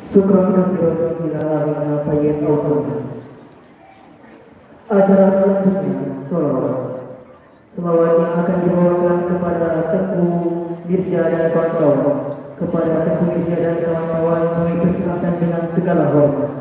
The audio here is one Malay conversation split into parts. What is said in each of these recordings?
Syukran kasih bila tayyib al-Quran. Acara selanjutnya Salawat. Salawat yang akan dibawakan kepada Tengku Mirja dan kawan-kawan. Kepada Tengku Mirja dan kawan-kawan kami persilakan dengan segala hormat.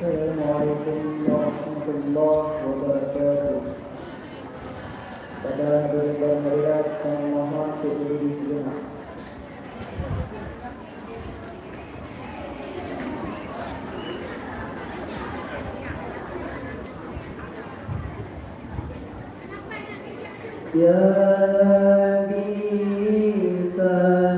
Assalamualaikum warahmatullahi wabarakatuh. Pada bulan Ramadan kami mohon diri sejenak. Ya Nabi Assalamualaikum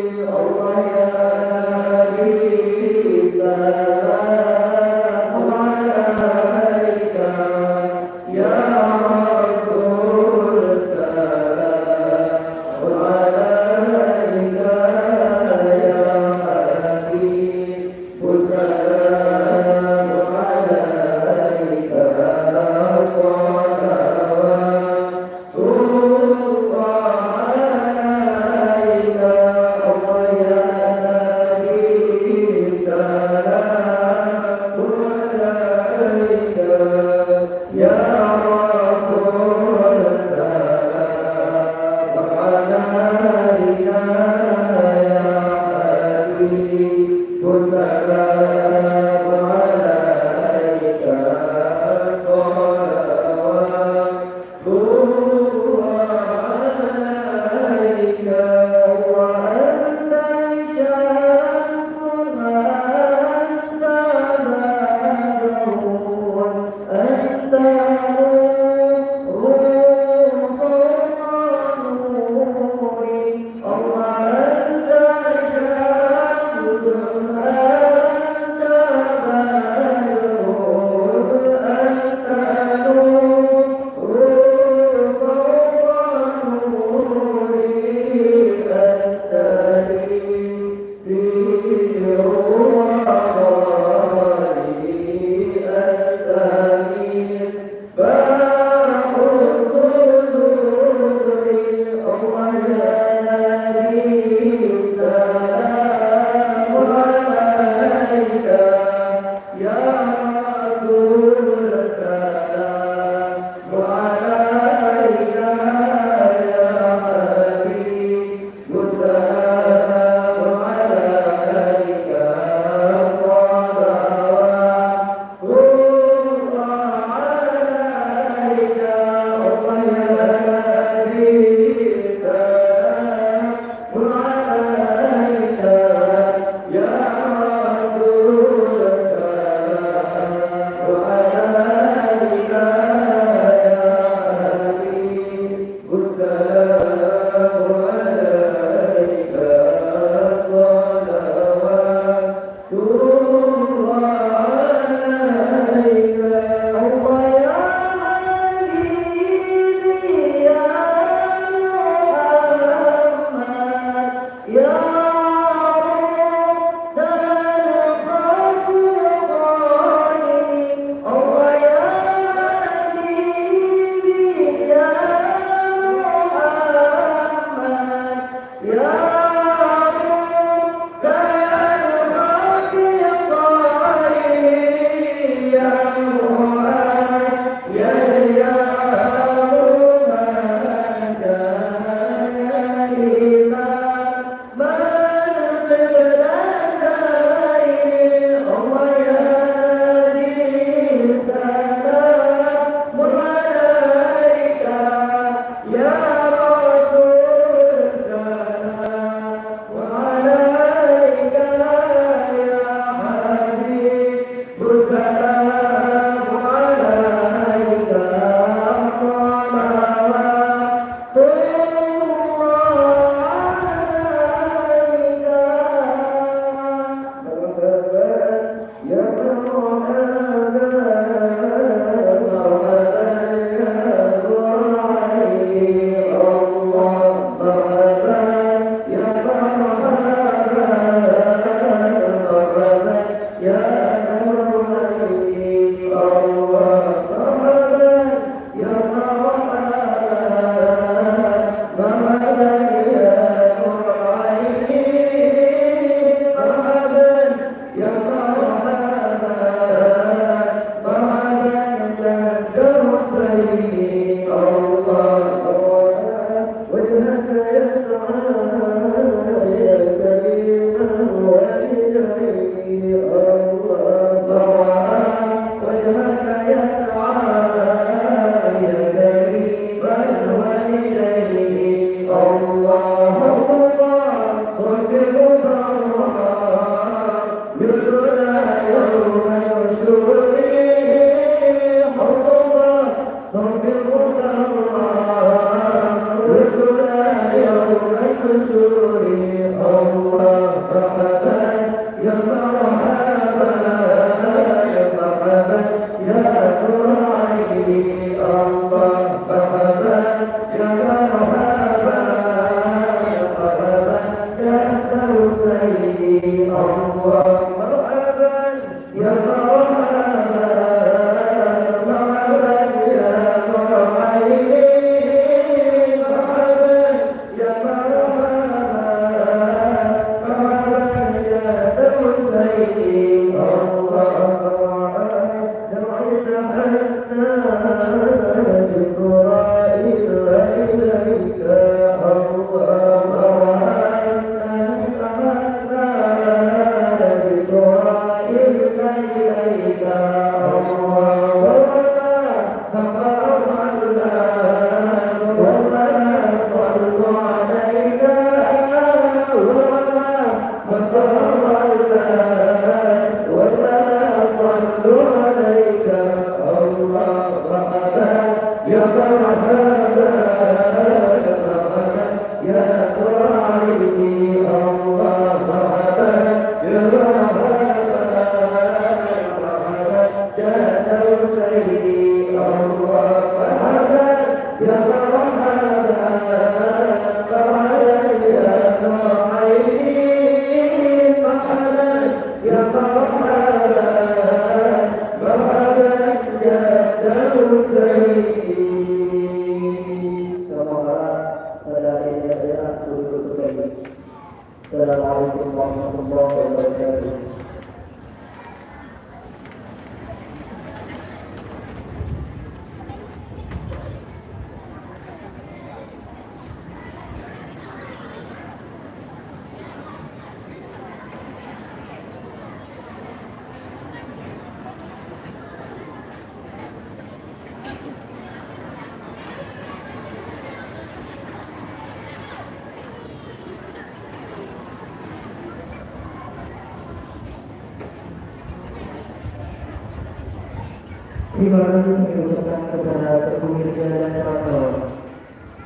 Allah Assalamualaikum warahmatullahi wabarakatuh. Terima kasih kami ucapkan kepada Teguh Mirza dan kawan-kawan.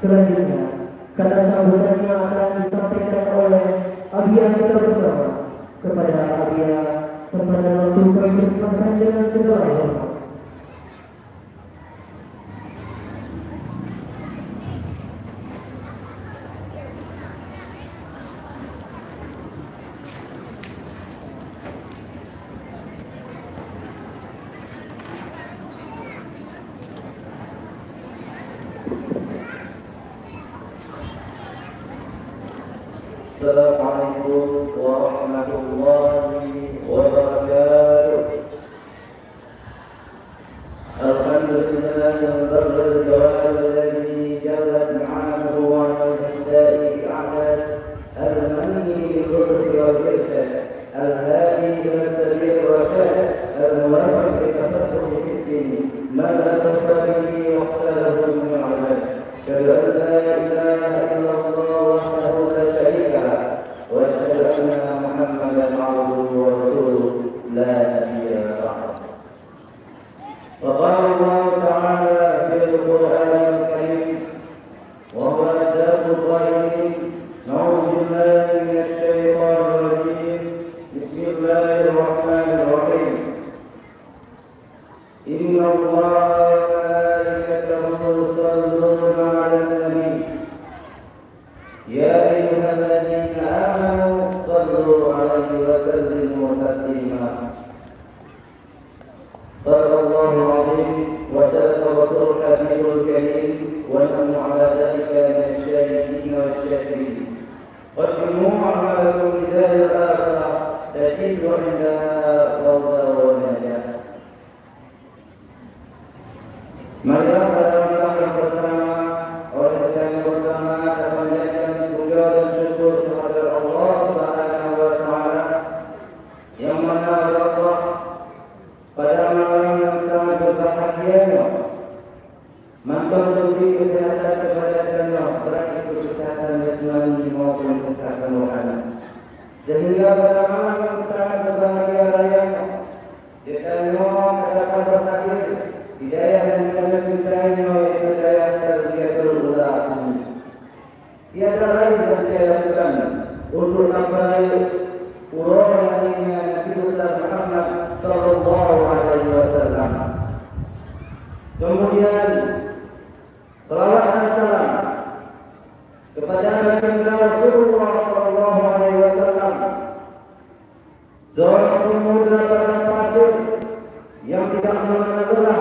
Selanjutnya, kata sambutannya akan disampaikan oleh Abia kita bersama. Kepada Abia, kepada waktu kami bersamakan dengan segala hormat. Assalamualaikum warahmatullahi wabarakatuh. Alhamdulillah yang berjawab alladhi jalat ma'amuhu wa al-hissai bi'adad al-manni bi-qursi wal-kirsad al-hadi ila-sabil rasyad al-muwafaq bi-tafatuh fi-ddin man la tafarihi waqtalahu min al-abad. Syahadu an la ilaha illallah wahdahu la syarika lah wa asyhadu anna Muhammadan abduhu wa rasuluh la nabiyya ba'dahu. وقال الله تعالى في القرآن الكريم وهو أصدق القائلين نعوذ بالله من الشيطان الرجيم بسم الله الرحمن الرحيم إن الله وملائكته يصلون على النبي يا أيها الذين آمنوا صلوا عليه وسلموا تسليما. صدق الله العظيم وصدق رسول الحبيب الكريم ونحن على ذلك من الشاهدين والشاكرين. قدموا أعمالكم لله الآخرة تجد عندها فوزا ونجاة. Marilah pada malam yang pertama oleh yang bersama kita panjatkan puja dan syukur kepada Allah Subhanahu wa Ta'ala yang mana Allah pada malam yang sangat berbahagia memberi kesehatan kepada kita, baik itu kesehatan jasmani maupun kesehatan rohani. Sehingga pada malam yang sangat berbahagia raya kita katakan berakhir hidayah yang kami cintainya yaitu hidayah terbiatul ulama. Tiada lain yang saya lakukan untuk sampai uraiannya Nabi Muhammad sallallahu alaihi wasallam. Kemudian salawat dan salam kepada baginda Rasulullah sallallahu alaihi wasallam, seorang pemuda padang pasir yang tidak mengenal lelah,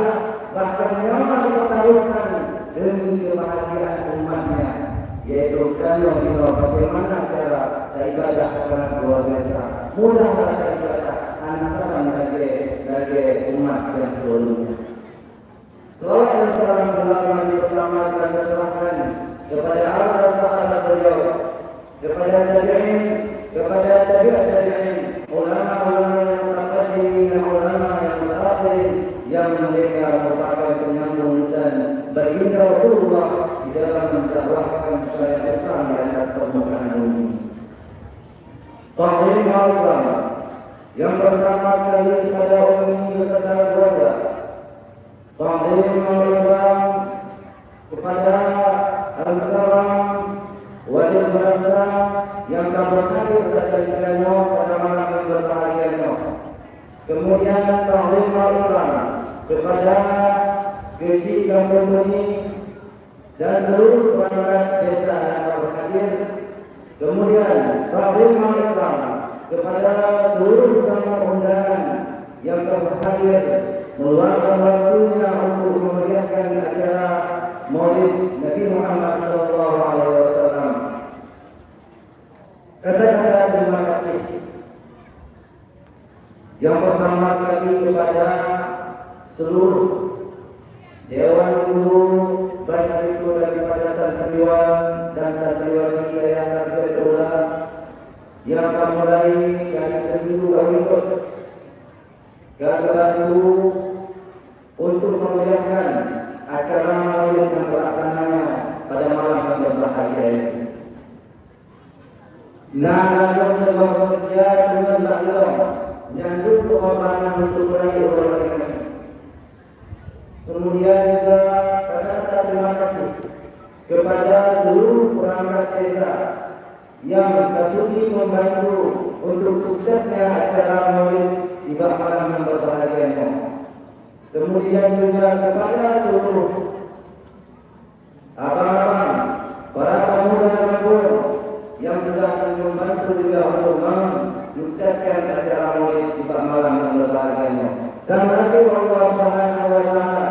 bahkan nyaman bertaruhkan demi kebahagiaan umatnya, yaitu kalian bagaimana cara ibadah sangat luar biasa, mudah beribadah anak bagi umat yang seluruhnya. Salawat dan salam berlama bersama dan berserahkan kepada Allah Taala beliau, kepada tabi'in, kepada tabi'in, ulama-ulama yang mutaqaddimin, ulama yang mutaakhirin, yang mereka merupakan penyambung lisan baginda Rasulullah di dalam mendakwahkan syariat Islam di atas permukaan bumi. Ta'lim al-ulama. Yang pertama sekali kepada umum beserta keluarga. Ta'lim al-ulama kepada al-karam wajib berasa yang tak berhadir sekaliannya pada malam yang berbahagianya. Kemudian ta'lim al-ulama kepada kecil kampung ini dan seluruh perangkat desa yang berhadir. Kemudian ta'lim al-ulama kepada seluruh tamu undangan yang berhadir meluangkan waktunya untuk memeriahkan acara Maulid Nabi Muhammad SAW. Kata-kata terima kasih. Yang pertama sekali kepada seluruh Dewan Guru, baik itu daripada santriwan dan santriwati yang terketulah yang akan mulai dari seminggu berikut bantu untuk memeriahkan acara Maulid yang pelaksananya pada malam yang berbahagia ini. Nah, dalam bekerja dengan baiklah menyambut pengorbanan untuk meraih orang ini. Kemudian juga kata-kata terima kasih kepada seluruh perangkat desa yang bersudi membantu untuk suksesnya acara Maulid di malam yang berbahagia ini. Kemudian juga kepada seluruh abang-abang, para pemuda kampung yang sudah membantu juga untuk menyukseskan acara Maulid di malam yang berbahagia ini. Dan nanti Allah Subhanahu wa taala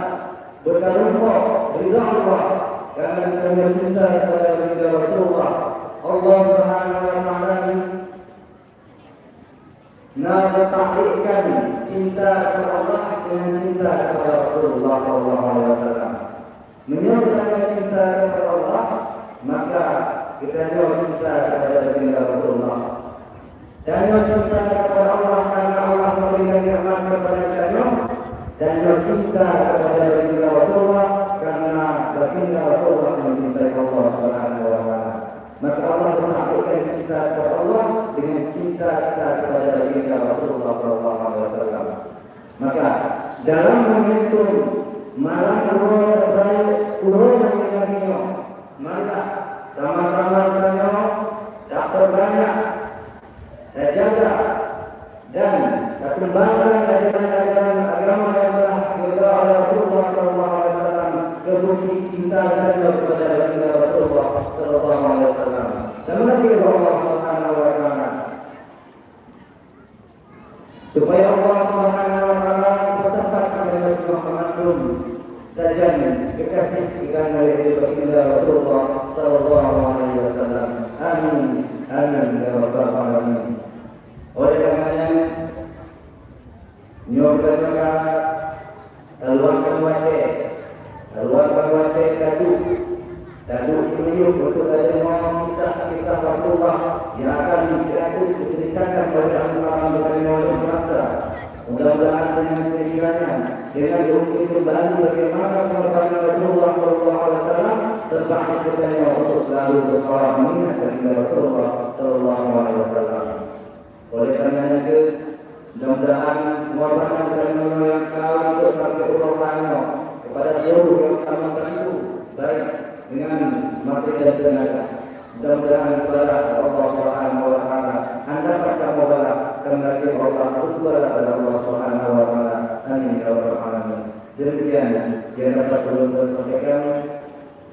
berkarunia ridha Allah karena kita mencintai kepada Rasulullah. Allah Subhanahu wa taala mentakdirkan cinta kepada Allah dengan cinta kepada Rasulullah SAW. Menyatakan cinta kepada Allah, maka kita jauh cinta kepada Rasulullah. Dan cinta kepada Allah karena Allah memberikan nikmat kepada kita, dan cinta kepada Rasulullah karena baginda Rasulullah mencintai Allah Subhanahu wa taala. Maka Allah menakdirkan cinta kepada Allah dengan cinta kita kepada baginda Rasulullah SAW. Maka dalam momentum malam urut terbaik urut yang lainnya, marilah sama-sama kita tak berbanyak jaga dan kembangkan ajaran-ajaran agama yang telah dibawa oleh Rasulullah SAW ke bukti cinta dan kepada baginda Rasulullah SAW. Dan menanti Allah Subhanahu wa taala supaya Allah Subhanahu wa taala beserta kepada semua makhluk sajian kekasih ikan oleh baginda Rasulullah SAW. Amin. Amin ya rabbal alamin. Oleh karenanya nyoba luangkan waktu tadu ini untuk semua kisah-kisah Rasulullah yang akan diceritakan oleh orang-orang yang merasa. Mudah-mudahan dengan ceritanya, dengan bukti kembali bagaimana pengorbanan Rasulullah SAW terbahas sebenarnya untuk selalu bersuara mengingat kepada Rasulullah SAW. Oleh karenanya mudah-mudahan pengorbanan yang kau untuk sampai ulama kepada seluruh yang telah membantu baik dengan materi dan tenaga. Mudah-mudahan kepada Allah Subhanahu wa taala anda dapat membalas kembali Allah kepada Allah Subhanahu wa taala. Amin ya rabbal alamin. Demikian yang dapat kami sampaikan.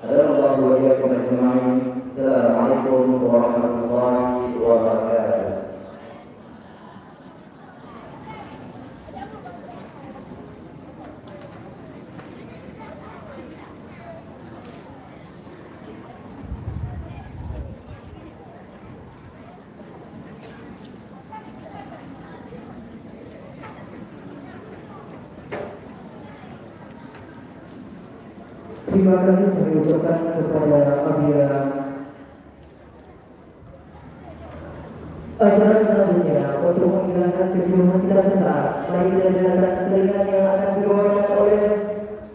Adalah wa iyyakum ajma'in. Assalamualaikum warahmatullahi wabarakatuh. Terima kasih kami ucapkan kepada Abia. Acara selanjutnya untuk menghilangkan kejenuhan kita sesaat, lain adalah selingan yang akan dibawakan oleh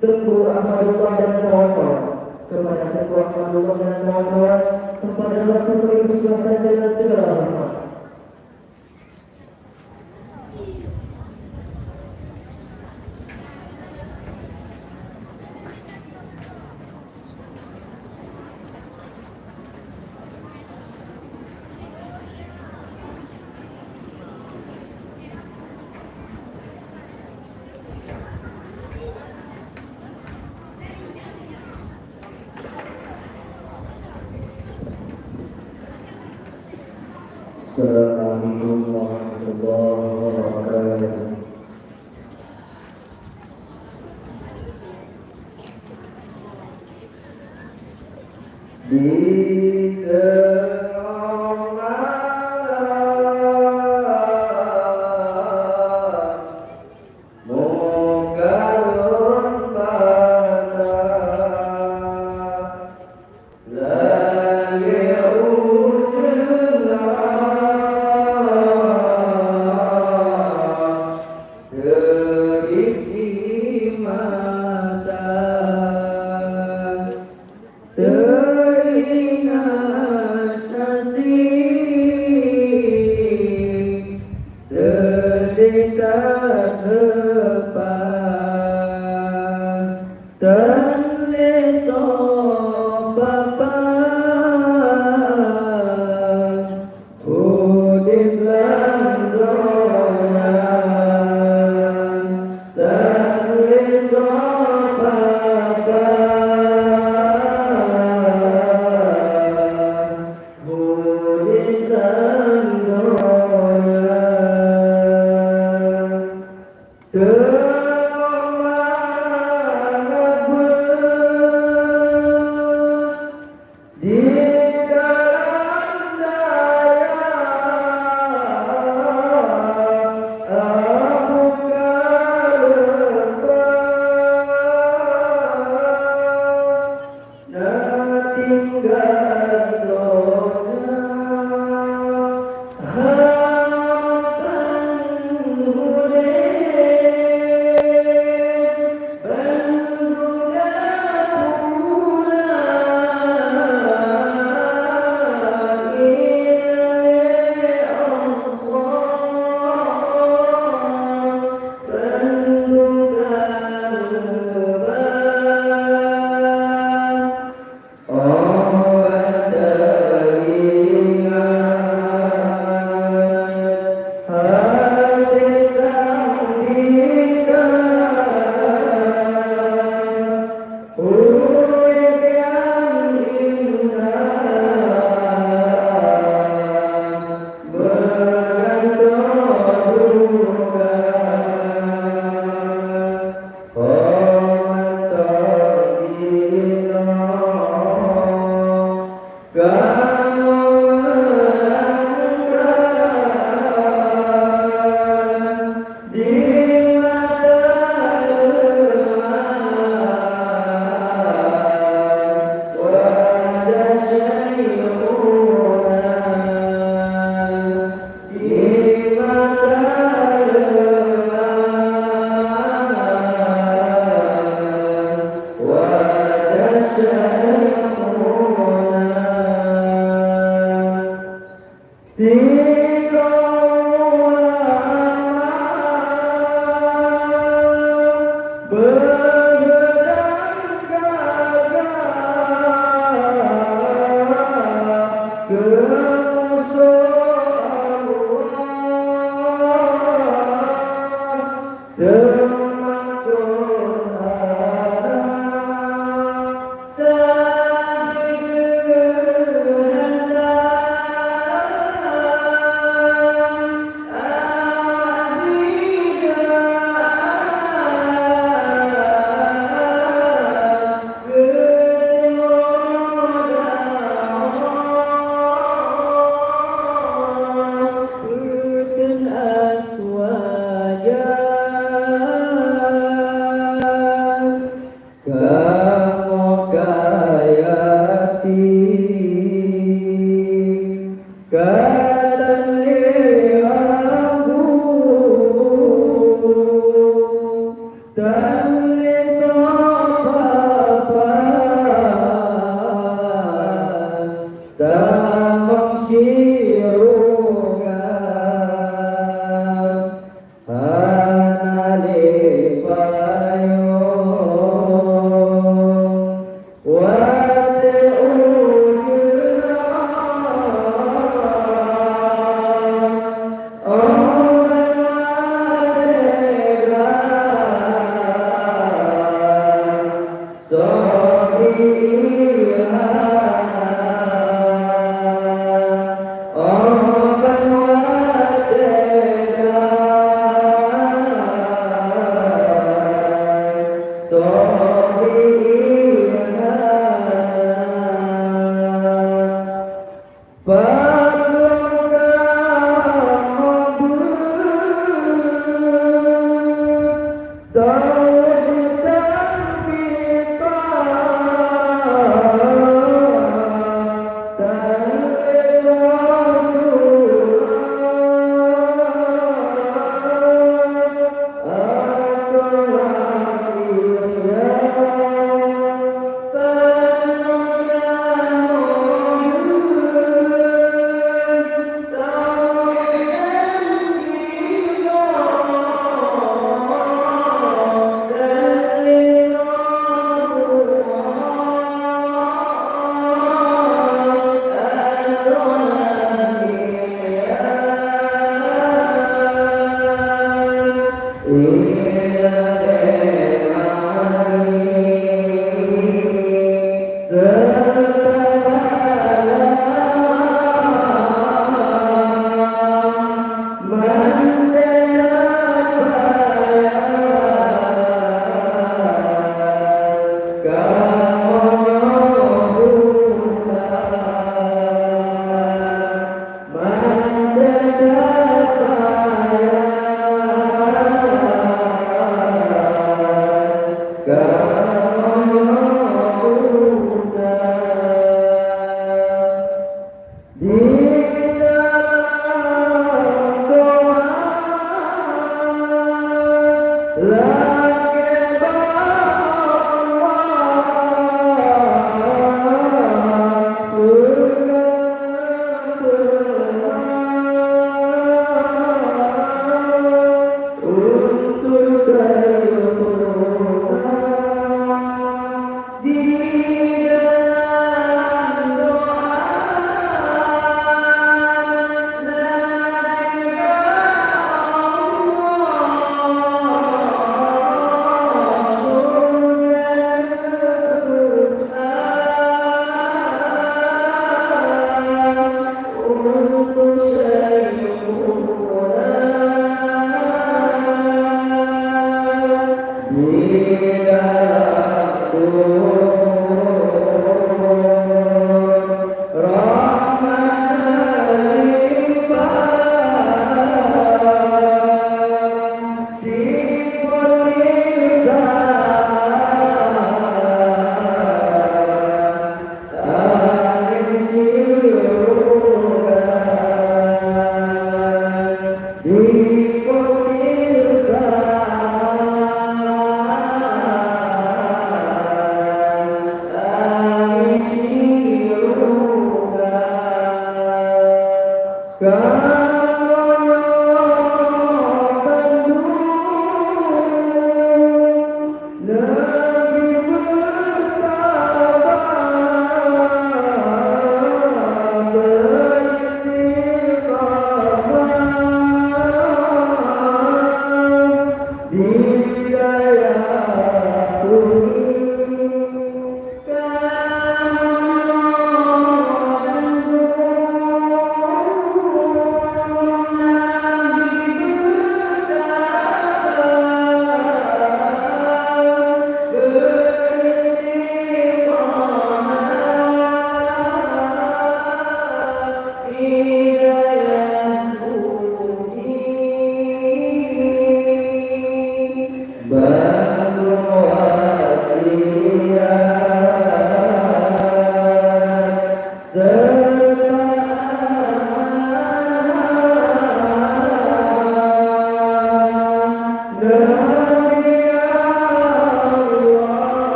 Tengku Ahmadullah dan kawan-kawan. Kepada Tengku Ahmadullah dan kawan-kawan, tempat dan waktu kami persilakan dengan segala hormat. Assalamualaikum warahmatullahi wabarakatuh. Di tengah malam mukarun basah lagi ujelah teriki mata teringat nasib sedekat lepas terlesok bapa udip landonan terlesok bapa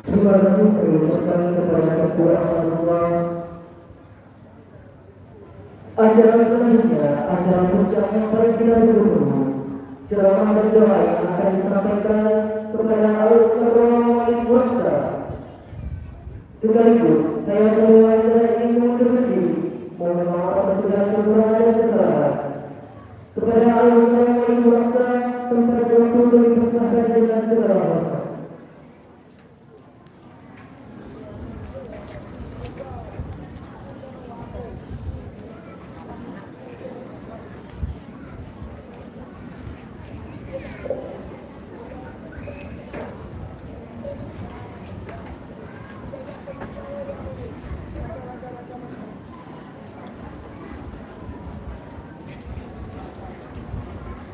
Terima kasih kami ucapkan kepada Ketua Allah. Acara selanjutnya, acara puncak yang paling kita tunggu. Ceramah dan doa yang akan disampaikan kepada Al-Qur'an Wali Puasa. Sekaligus, saya membawa acara ini mundur berdiri. Mohon maaf atas segala kekurangan dan kesalahan. Kepada Al-Qur'an Wali Puasa, tempat waktu dipersahkan dengan segala hormat.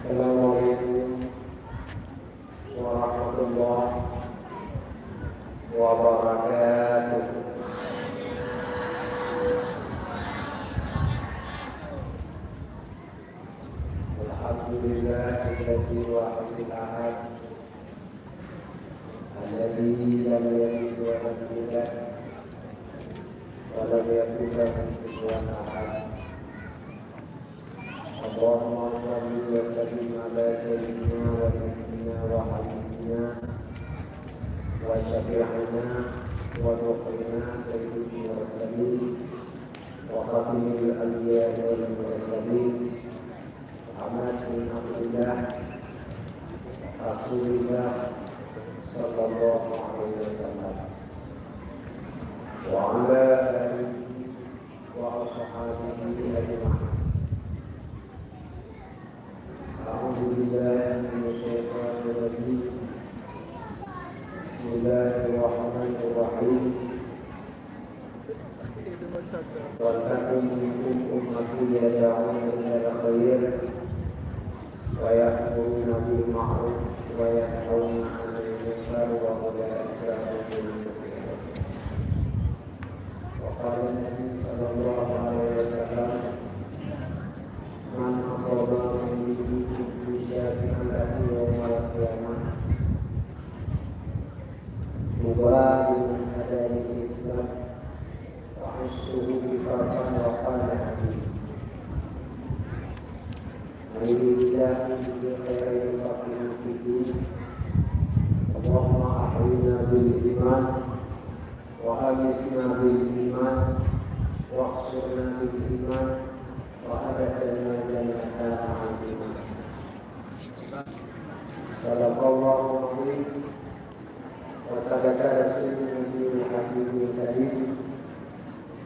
Assalamualaikum warahmatullahi wabarakatuh. Alhamdulillahilladzi wahidil ahad alladzi lam yalid wa lam yulad wa lam yakul lahu kufuwan ahad. Allahumma shalli wa sallim ala sayyidina wa nabiyyina wa habibina wa syafi'ina wa nuqina sayyidina wa sallim wa khatimil anbiya'i wal mursalin Muhammad bin Abdullah Rasulullah sallallahu alaihi wasallam wa ala alihi wa ashabihi ajma'in. أعوذ بالله من الشيطان الرجيم بسم الله الرحمن الرحيم ولتكن منكم أمة يدعون إلى الخير ويأمرون بالمعروف وينهون عن المنكر وأولئك هم المفلحون. وقال النبي صلى الله عليه وسلم Man aqraba min syai'in lahu yawmal qiyamah mubayin hadari Islam wa asuhu bifatan wa qanahi Alhamdulillah bi khairin faqih fiddin Allahumma ahyina وأغثنا بالإيمان واحشرنا بالإيمان وأدخلنا جنة مع الإيمان. صدق الله العظيم وصدق رسوله الحبيب الكريم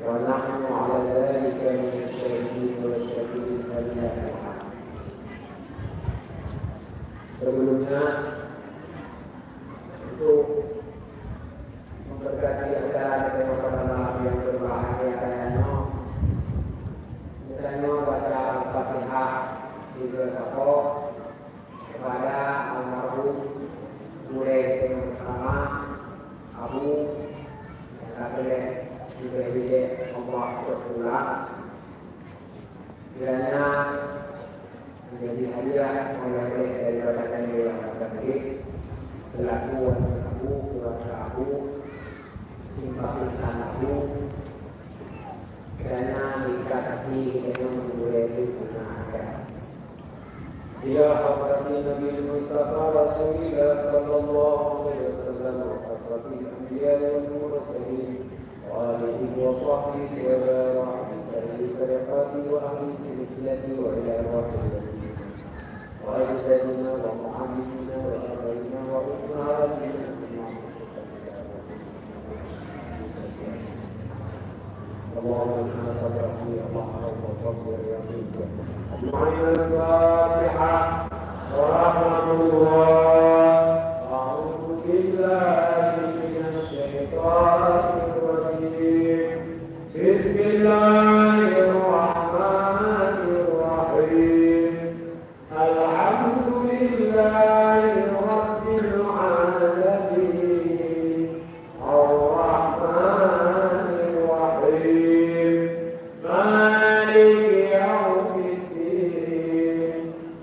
ونحن على ذلك من الشاهدين والشاكرين لله الحمد. Sebelumnya untuk memberkati acara kepada malam yang berbahagia kayaknya kita baca Al-Fatihah juga tokoh kepada almarhum mulai yang pertama Abu yang terakhir juga Allah berulang kiranya menjadi hadiah oleh daripada kami yang tadi berlaku Abu keluarga Abu simpatisan Abu kiranya mengikat hati kita memulai gunakan. Ya Hadratin Nabi Mustafa Rasulullah sallallahu alaihi wasallam wa hadratil anbiya wal mursalin wa alihi wa sahbihi wa baraka salli tariqati wa ahli silsilati wa ila wahid wa ajdadina wa mu'allimina wa abaina wa ummahatina اللهم انك ترحمني اللهم وفقني يا رب. أجمعين الفاتحة ورحمة الله. أعوذ بالله من الشيطان الرجيم. بسم الله الرحمن الرحيم. الحمد لله رب العالمين. الرحمن الرحيم. مالك يوم الدين.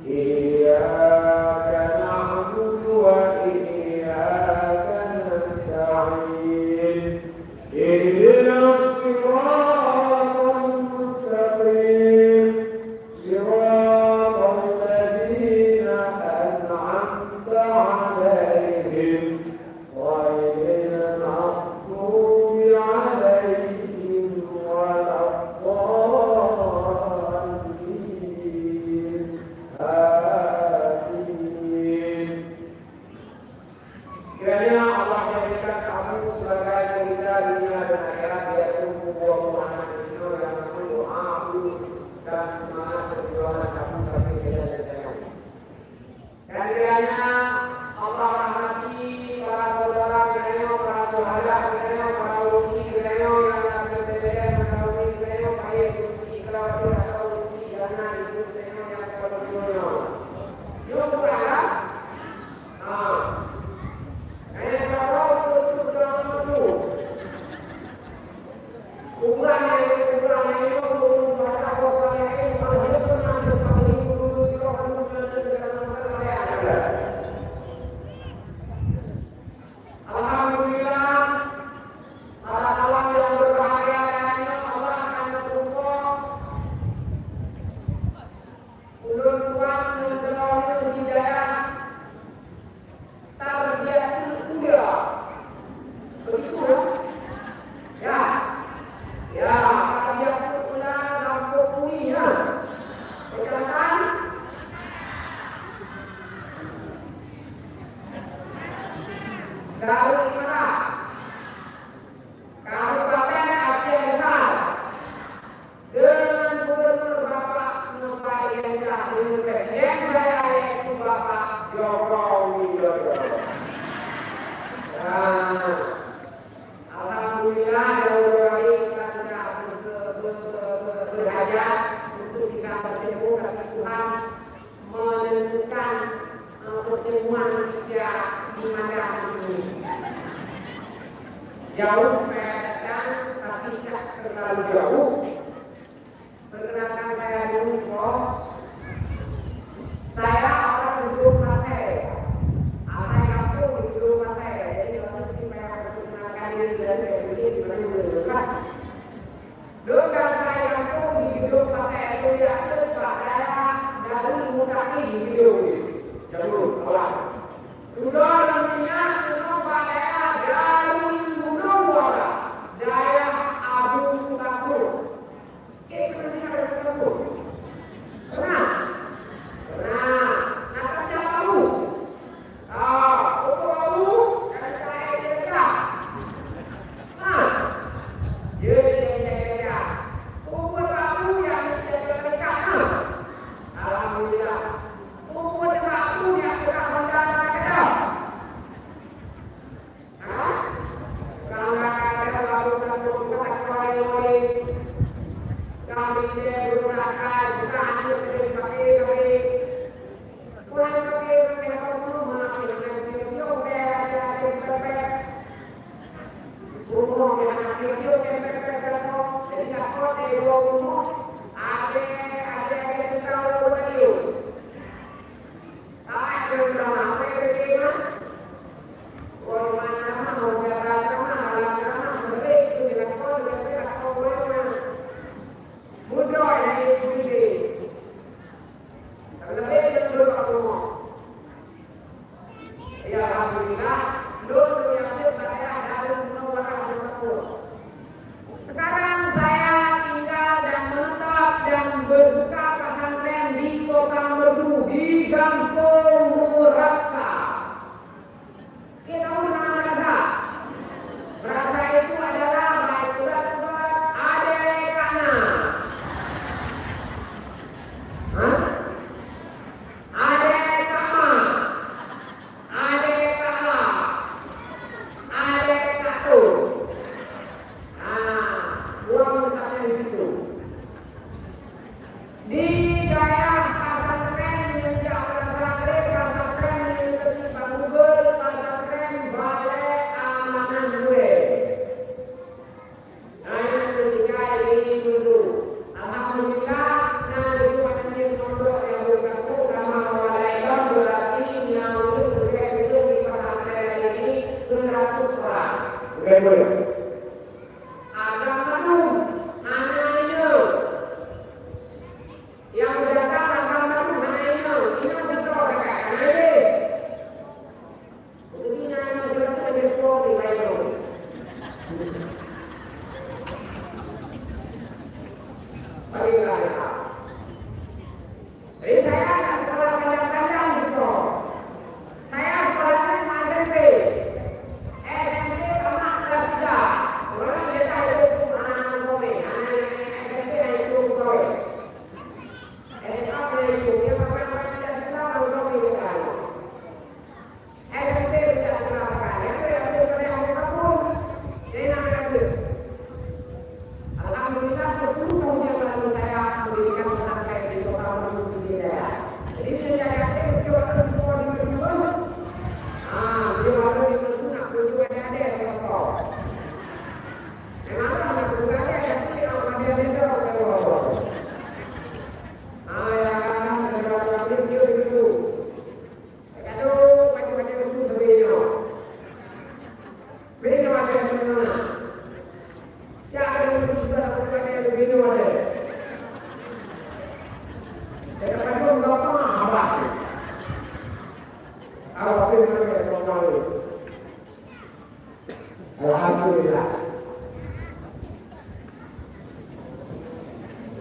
إياك نعبد وإياك نستعين. اهدنا الصراط المستقيم. صراط الذين أنعمت عليهم غير المغضوب عليهم ولا الضالين. آمين. Kiranya Allah jadikan kamu sebagai pelita dunia dan akhirat, yaitu buah Muhammad Rasulullah yang berdoa dan semangat perjuangan kamu sampai dengan jannah. Dan kiranya Allah rahmati para saudara, kiranya para saudara, kiranya para uji, kiranya yang akan berjaya menaungi, kiranya para uji kelawati atau uji jannah itu, kiranya yang akan berjuang. Yuk berharap. Kayaknya kalau itu dalam itu ukurannya itu belum baca poster yang paling itu nanti sekali dulu kita akan menjadi dalam perayaan. Alhamdulillah, para alam yang berbahagia dan Allah akan berkumpul ulun kuat menjelaskan hidayah tarbiyatul ula. Begitu ya? Ya, tarbiyatul ula dan pokoknya perkataan Darul Imarah Kabupaten Aceh Besar dengan Gubernur Bapak Mustafa Ilyas dengan Presiden saya yaitu Bapak Joko Widodo. Alhamdulillah kita sudah berhajat untuk bisa bertemu karena Tuhan menentukan pertemuan kita di Madang ini. Jauh saya datang tapi tidak terlalu jauh. Perkenalkan saya dulu kok. Saya orang penduduk Masai. Asal kampung di penduduk Masai. Jadi kalau kita perkenalkan diri dan begini dekat. Doa saya kampung di penduduk Masai itu ya pada Darul Mutaki di video ini. Jauh, Allah. Sudah nantinya itu pada Darul Bukan boleh. Agama itu hanya ini. Yang mendatang agama itu hanya ini. Ini betul dekat. Hanya ini. Jadi hanya seperti yang berkuah di Bible. Baiklah. Jadi saya tak sekolah panjang-panjang gitu. Saya sekolahnya cuma SMP. SMP tamat kelas 3. Orang kita itu anak-anak kami, anak SMP itu kami. SMA itu dia sampai tidak kenal kami kan. SMP tidak kenal kan. Itu pada hari Rabu. Dia namanya itu. Alhamdulillah 10 tahun yang lalu saya mendirikan pesantren di Kota Bandung di daerah. Jadi saya yakin dia semua di Bandung. Dia waktu di Bandung nak tujuannya ada yang tahu. Kenapa nak tujuannya ada sih orang dia beda orang. Yang kadang kadang dia begitu. Kadang macam-macam itu sebenarnya. Beda macam mana? Jangan juga bukan yang begini ada. Saya kata enggak apa. Apa yang mereka ngomong? Alhamdulillah.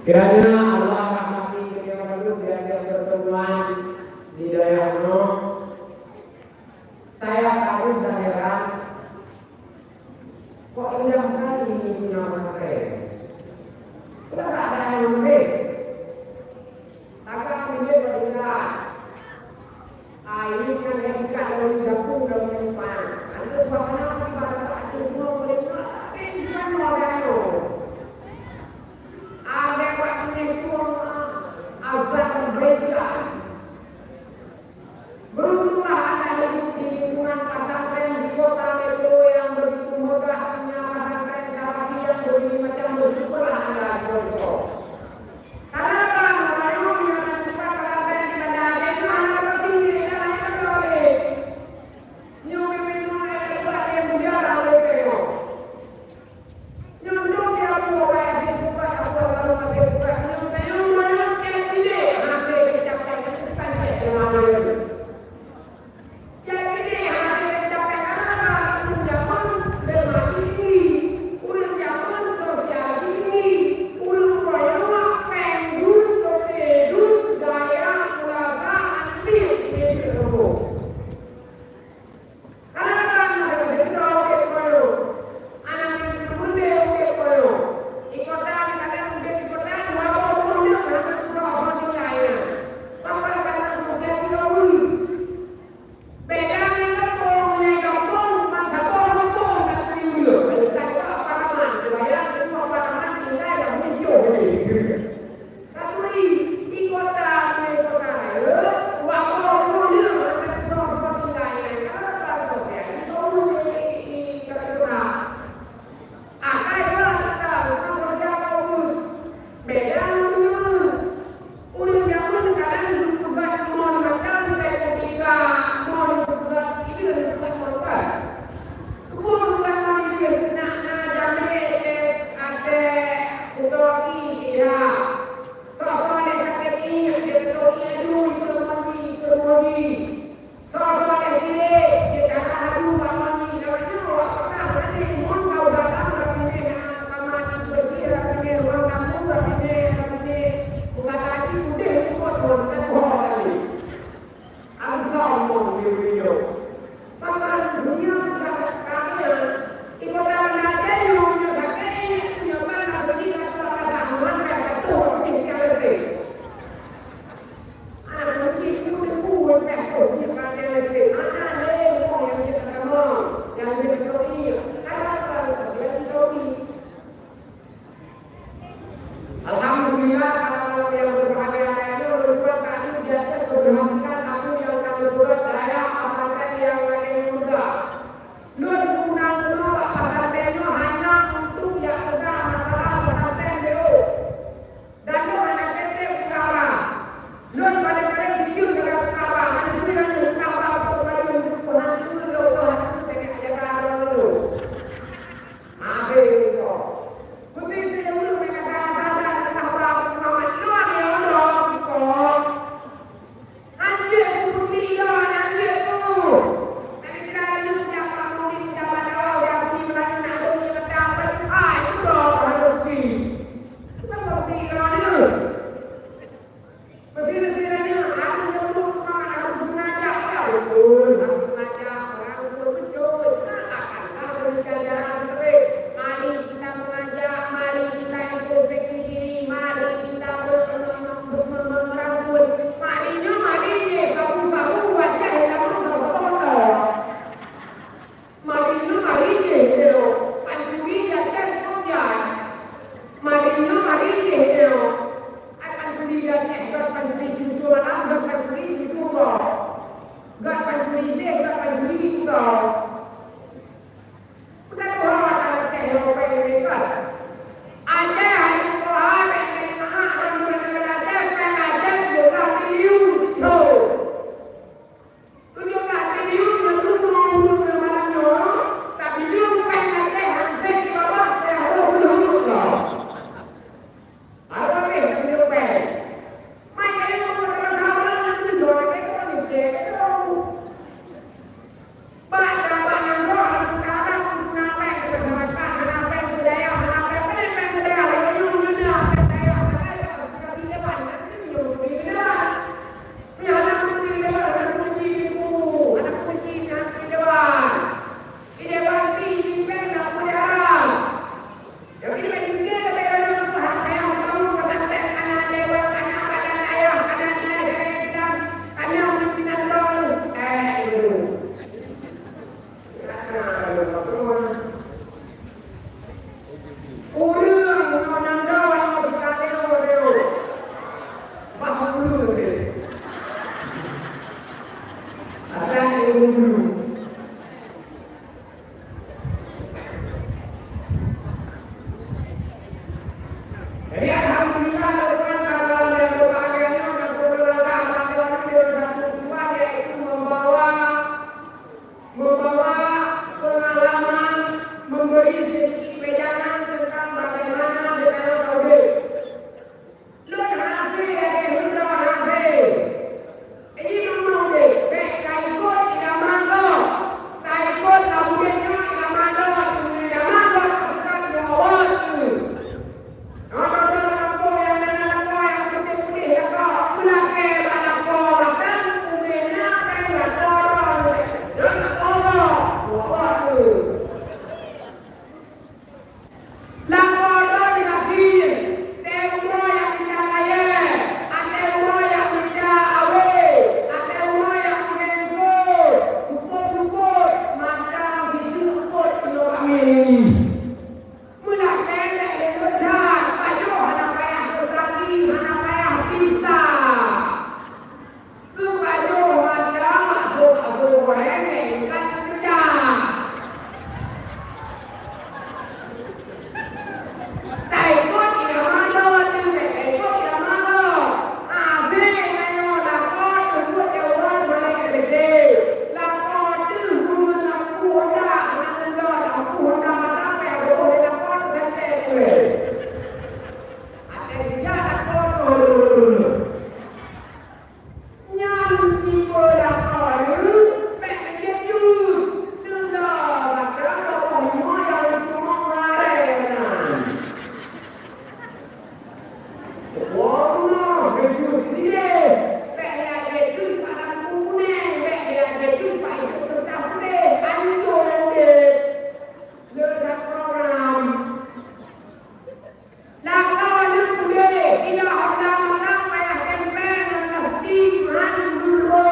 Kiranya Allah rahmati beliau dulu diajak pertemuan di daerah No. Saya tahu dan heran. Kok indah sekali ini punya pesantren? Sudah tak ada yang memberi. Agak memberi berikan. Ini kan yang ikat dalam dapur dan menyimpan. Ada suasana pada saat itu mereka menyimpan orang itu. Ada waktunya itu azan mereka. Beruntunglah Anda hidup di lingkungan pesantren di kota Metro yang begitu megah, punya pesantren salafi yang berbeda macam memberi sedikit pejangan tentang bagaimana kita tahu. Lu hasil ada lu hasil. Ini mana deh? Baik ikut tidak mago. Tak ikut kemudiannya tidak mago. Tidak mago akan jawab. Apa lampu yang putih-putih lampu. Kenapa lampu datang? Kemudiannya kan lampu. Dan lampu. Buat tu. Lampu tu dikasih. Teumo yang tidak kaya. Teumo yang tidak awet. Teumo yang mengengkut. Cukup-cukup. Macam disukut itu kami. Mula pendek itu dah. Baju hana payah berkaki. Hana payah pisah. Tu baju macam masuk goreng. Kan kerja. Tak ikut tidak malu, tidak ikut tidak malu. Asyik tengok lakon tunggu jawab mereka gede. Lakon tu guru lampu Honda, nak tenda lampu Honda sampai ada orang lakon tu sampai tu. Ada dia lakon tu. Nyam tipe lakon tu, pek dia jus. Tenda lakon tu semua yang semua marah. Wow, itu dia. Beliau itu pada kuning, beliau itu pada tetap kuning, hancur dia. Letak program. Lakon yang kuning, tidak hendak payah campaign dan pasti dulu.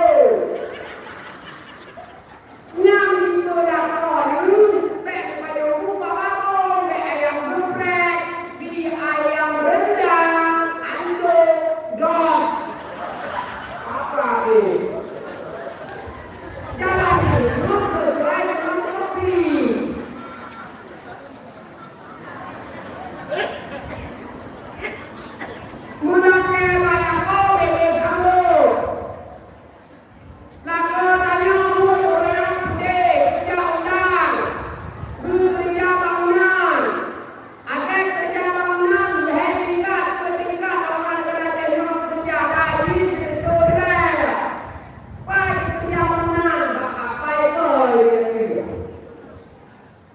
Yang itu lakon itu, beliau pada buka bakong, beliau yang geprek, si ayam rendang. Dos. Apa ni? Jalan hidup sesuai dengan porsi. Munake walako bebe kamu. Lako tanya orang putih kerja undang. Kerja bangunan. Akan kerja bangunan dari tingkat ke tingkat orang kena tengok kerja gaji sebetul dah. Pai kerja bangunan apa itu ini?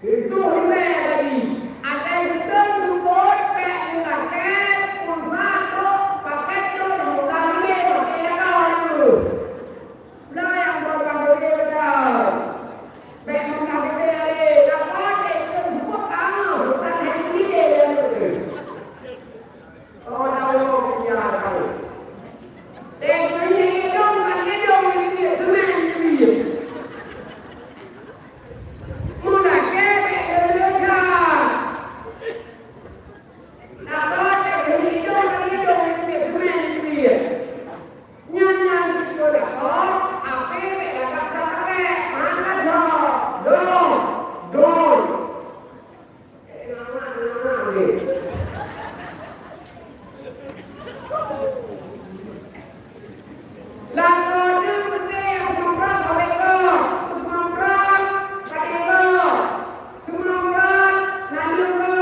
Itu dia tadi. Ada betul sebut pek mulakan pulsa tu pakai tu mudah ni pakai kau dulu. Lah yang buat dia pek mudah dia ni. Lapor itu sebut kamu bukan yang dia yang betul. Oh, tahu kerja tahu. Tengoknya hidung kan hidung ini semen ini. Mula kebek dia. Lapor tengok hidung kan hidung ini semen ini. Nyanyian itu lapor. Apa bek apa mana so. Dong. Nama ni. Lakon tu mesti semua mereka, semua orang mereka, semua orang lalu ke,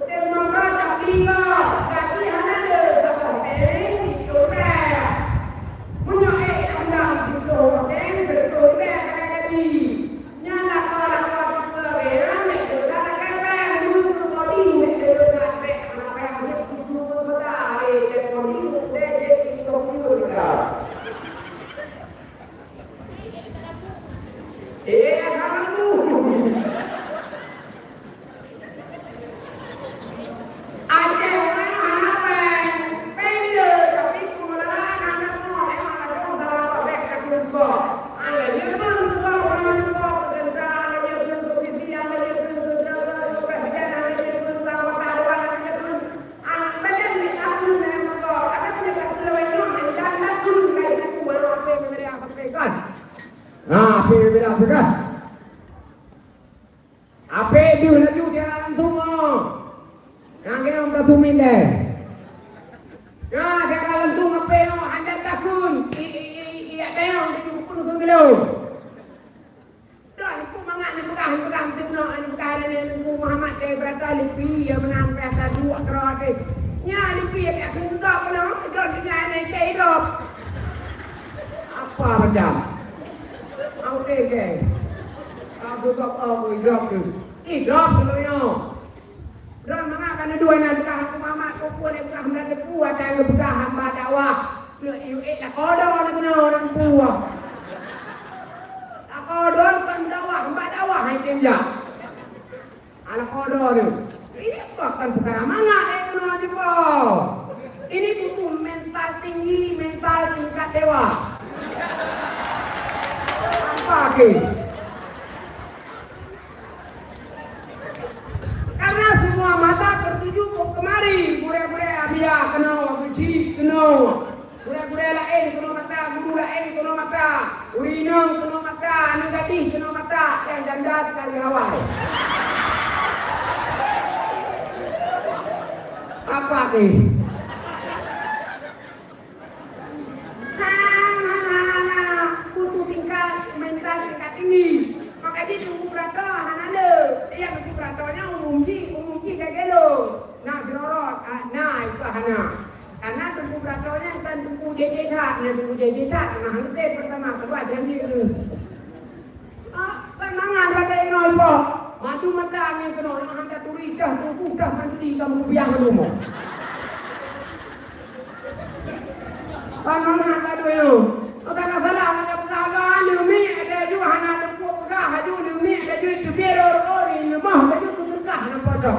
semua orang tapi ke, tapi hanya ada sampai itu dah. Punya undang itu, sebetul dah tadi. Nyala lakon kita beran, itu dah kan dulu body itu dah baik, apa yang dia tuju pada hari body dia jadi kamu. Ada orang apa? Pendek tapi kumpulan anak muda yang ada dalam salah baik tak juga. Ada dia pun juga orang juga tentang ada dia pun komisi ada dia pun presiden ada dia pun anggota dewan ada dia pun badan ni aku nak juga. Ada punya satu lawan yang jangan tun kai itu mana apa yang mereka sampaikan. Apa yang mereka sampaikan? Apa dia laju dia langsung yang kena orang tumin deh. Ya, saya langsung apa yang anda takun. Iya tengok di buku tu belum. Dan aku mangat ni bukan pegang tengok anu perkara ni Nunggu Muhammad dia berata lipi yang menang perasa dua kerot ni. Nya lipi yang tak kena kena hidup dengan naik ke hidup. Apa macam? Okey ke? Aku tak tahu hidup tu. Hidup tu yo. Dan mengapa dua nak pegang aku Muhammad aku pun dia pegang hendak depu ada yang pegang hamba dakwah. Nak lah kodor nak kena orang buah. Kodor kan dakwah, hamba dakwah hai temja. Ala kodor tu. Ini bukan perkara mana kena jumpa. Ini butuh mental tinggi, mental tingkat dewa. Apa ke? Karena semua mata tertuju ke kemari. Gure-gure abia kena, benci kena. Gure-gure lain kena mata, guru lain kena mata. Urinong kena mata, anak gadis kena mata. Yang janda sekali awal. Apa ke? Butuh tingkat mental tingkat tinggi. Maka dia tunggu berata hanale. Yang tunggu beratanya umumji kagelo. Nak gerorot, nah itu hana. Karena tunggu beratanya kan tunggu jejetat, nah tunggu jejetat. Nah hante pertama kedua janji itu. Kan mangan pada inol po. Matu mata angin kena, nak hanta turi dah tunggu dah mandi kamu biang rumah. Kan mangan pada itu. Karena salah ada pegawai lumi ada juga anak tunggu pegawai haju lumi ada juga biar orang-orang lembah ada juga terkah nampak tak.